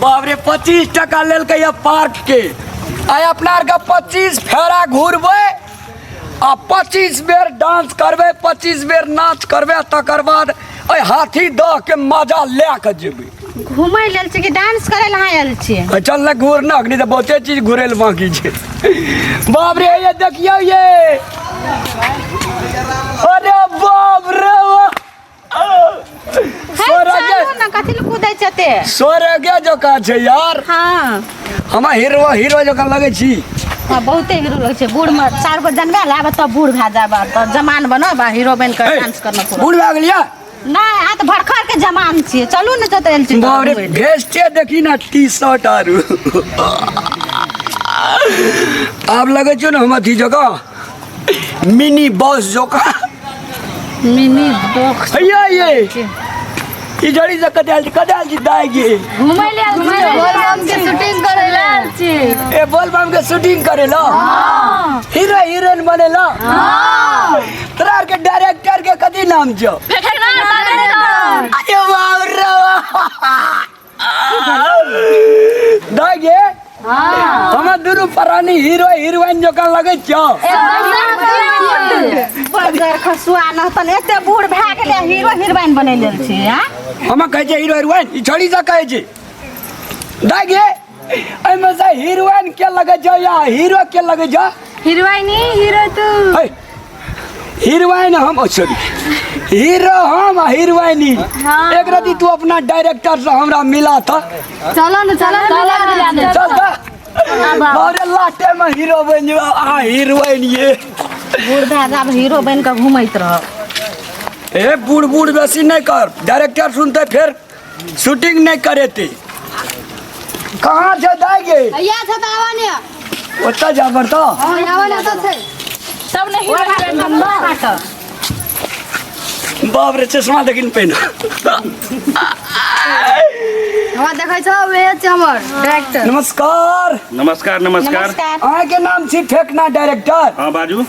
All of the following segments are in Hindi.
बाप रे 25 टका लेल के पार्क के आय अपना के 25 फेरा घूरबे आ 25 बेर डांस करबे 25 बेर नाच करबे तकर बाद हाथी दह के मजा ले के जेबे घूमै लेल छी कि डांस करे ला आयल छी चल ना घूर ना नहीं तो बहुते चीज घूरे ले बाकी छे बाप रे ये देखियो ये अरे बाप रे ना कथि ल कूदै छते स्वर्ग जो का छे यार हां हम हीरो जो का लगे छी बहुते हीरो लगे छे बूढ़ में 4 गो जनबे लाब त बूढ़ भा जाबा त जमान बनबा हीरो बन के डांस करना पूरा बूढ़ भा गेलिया नहीं आ तो भड़खर के जमान छी चलू न जते एल छी बाप रे भेस्टे देखी ना टी-शर्ट आरु आप लगे छो ना हम अथी जगह मिनी बॉस जगह मिनी बॉक्स ये जड़ी से कदाल जी दाएगी घुमै ले बोलबम के शूटिंग करे ले छी ए बोलबम के शूटिंग करे लो हां हीरो हीरोइन बने लो हां तोरा के डायरेक्टर के कथि नाम छो अरे बाप रे दागे हां हम दुनु परानी हीरो हीरोइन जो का लगे छो बगर खसुआ न तन एते बूढ़ भा गेले हीरो हीरोइन बने लेल छी हां हम कहे छे हीरो हीरोइन ई छोड़ी सा कहे छे दागे ए में से हीरोइन के लगे छो या हीरो के लगे छो हीरोइन हीरो तू हीरोइन हम सॉरी हीरो हम हीरोइन एक राती तू अपना डायरेक्टर से हमरा मिला था चलो न चल बारे लाटे में हीरो बन जा आ हीरोइन ये बूढ़ दादा हीरो बन के घुमैत रह ए बूढ़ बेसी नहीं कर डायरेक्टर सुनते फिर शूटिंग नहीं करेते कहाँ से दागे या छ त आवा ने ओता जा पड़ता हां आवा ने त छै सब ने हीरो बन बाप रे चश्मा देखिन पहन हम देखे छ वे छ हमर डायरेक्टर नमस्कार अहाँ के नाम छी फेकना डायरेक्टर हाँ बाजू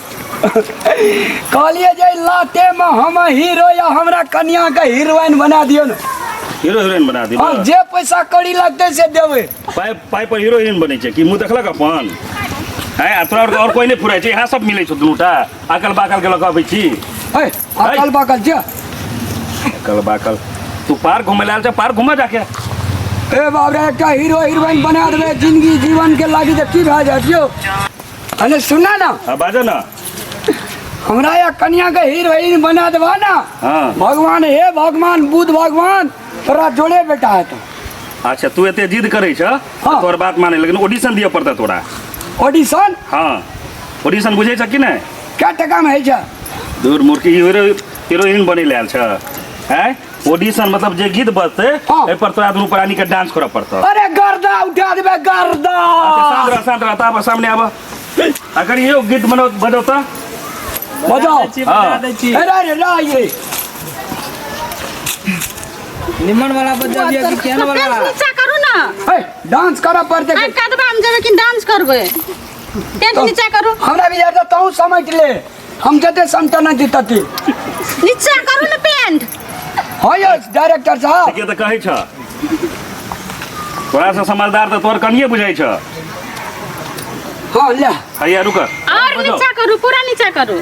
कहलिए जे लाटे में हम हीरो या हमरा कन्या के हीरोइन बना दियो न हीरो हीरोइन बना दी अब जे पैसा कड़ी लगते से देवे पाई पर हीरो हीरोइन बने कि मुँह देखलक अपन है तोरा और कोई नहीं फुराई छै यहाँ सब मिले छो दुनूटा अकल बाकल के लगाबै छी अकल बाकल जे अकल बाकल तू पार्क घूमे लाल छ पार्क घुमा जाके ए बाप रे एकटा हीरो हीरोइन बना देबे जिंदगी जीवन के लागी त की भा जातियो अने सुना ना हां बाजा ना हमरा या कन्या के हीरोइन बना देबा ना हां भगवान हे भगवान बुद्ध भगवान तोरा जोड़े बेटा है तो अच्छा तू एते जिद करे छ तोर बात माने लेकिन ऑडिशन दिया पड़ता तोरा ऑडिशन हां ऑडिशन बुझे छ कि नहीं क्या टका में है छ दूर मूर्खी हीरोइन बने लाल छ हैं ऑडिशन मतलब जे गीत बजते ए पर तोरा दुनू प्राणी के डांस करे पड़ता अरे गर्दा उठा देबे गर्दा अच्छा शांत रह ताप सामने आबा अगर ये गीत बजाओ त बजाओ हां अरे ला ये निमन वाला बजा दिया कि केन वाला नीचा करू ना ए डांस करा पड़ते आ कदबा हम जब कि डांस करबे टेंट नीचा करू हमरा भी यार तू समझ ले हम जते समता न जीतती नीचा करू ना पेंट हां ये डायरेक्टर साहब के त कहै छ तोरा से समझदार त तोर कनिए बुझाइ छ हां ले हैया रुक और नीचा करू पूरा नीचा करू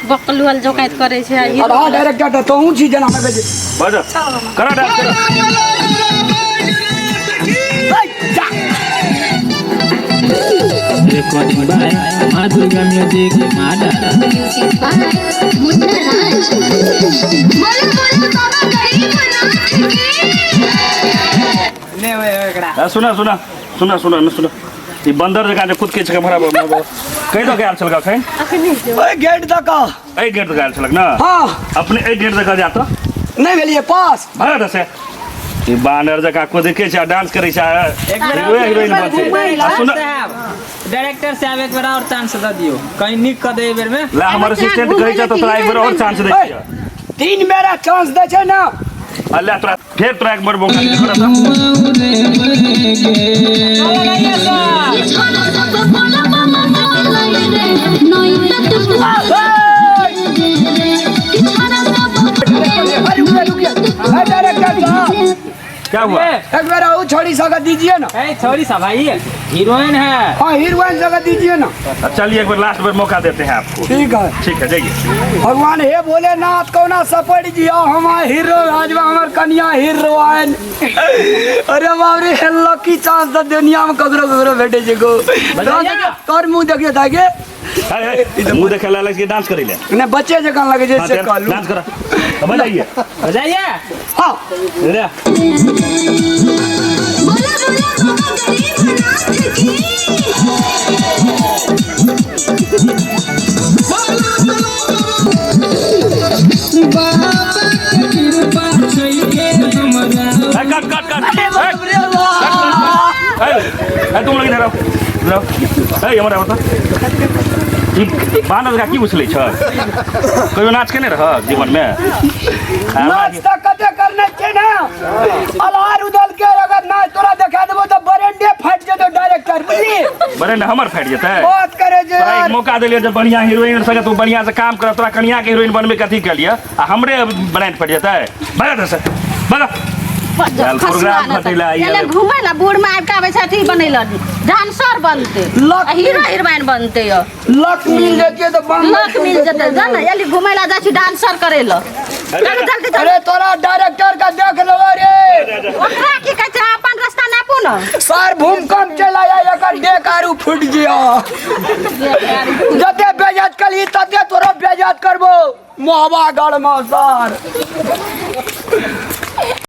बकलुअल जो काट करे छै और हां डायरेक्टर त तू छी जना में बजा करा डांस करा रिकॉर्डिंग बाय मां दुर्गा म्यूजिक माडा म्यूजिक बाय मुन्ना राज बोलो बोलो बाबा गरीब नाथ की ने एकरा सुना ई बंदर जका जे खुद के छ भरा कहि दो के चल का खै ओए गेट तक ए गेट तक चलक ना हां अपने ए गेट तक जा त नहीं भेलिए पास भरा दसे ई बानर जका को देखे छ डांस करे छ हीरोइन बनते सुन डायरेक्टर साहब एक बार और चांस दे दियो कहीं निक क दे बेर में ला हमर असिस्टेंट कहै छ त तोरा एक बार और चांस दे छ 3 मेरा चांस दे छै ना अल्लाह तोरा फिर तोरा एक बार मौका दे छोड़ो सब बोलो मामा नहीं तक डायरेक्टर साहब क्या हुआ? एक बार आओ छोड़ी सगा दीजिए ना। ए छोरी सा भाई हीरोइन है। हाँ हीरोइन सगा दीजिए ना। चलिए एक बार लास्ट बार मौका देते हैं आपको। ठीक है ठीक है जाइए। भगवान हे भोलेनाथ कौना सपड़ जिया हमार हीरो आज हमार कन्या हीरोइन। अरे बाप रे लकी चांस द दुनिया में ककरो भेटे जे को तोर मुंह देखिए ताके मुंह देखे ला लगे डांस करे ले ने बच्चे जका लगे जैसे कालू डांस करा। अब बजाइए बजाइए। हां रे बोला बोला बाबा गरीबनाथ की कट कट कट तुम लोग इधर आओ हमारा बता बानर का की उछले छ कहियो नाच के नहीं रह जीवन में नाच त कते करने के ना अलार उदल के अगर नाच तोरा दिखा देबो तो बरेंडे फट जेतो डायरेक्टर बुझली बरे ने हमर फट जेतै बात करे जे तोरा एक मौका देलिए जब बढ़िया हीरोइन संगे तू बढ़िया से काम कर तोरा कन्या के हीरोइन बनबे कथी के लिए आ हमरे ब्रांड फट जेतै भगा दे से भगा चल प्रोग्राम फटेला एले घुमै ला बूढ़ में आबि के आबै छथि बनैला डांसर बनते लक हीरो हीरोइन बनते य लक मिल जेतिए तो बम लक मिल जते जान एली घुमै ला जाइ छी डांसर करे ला जल्दी जल्दी अरे तोरा डायरेक्टर का देख लो रे ओकरा की कहै छै अपन रास्ता नापू न सर भूकंप चला या एकर डेकारू फुट जिया जते बेइज्जत कली तते तोरा बेइज्जत करबो मोहबा गढ़ में सर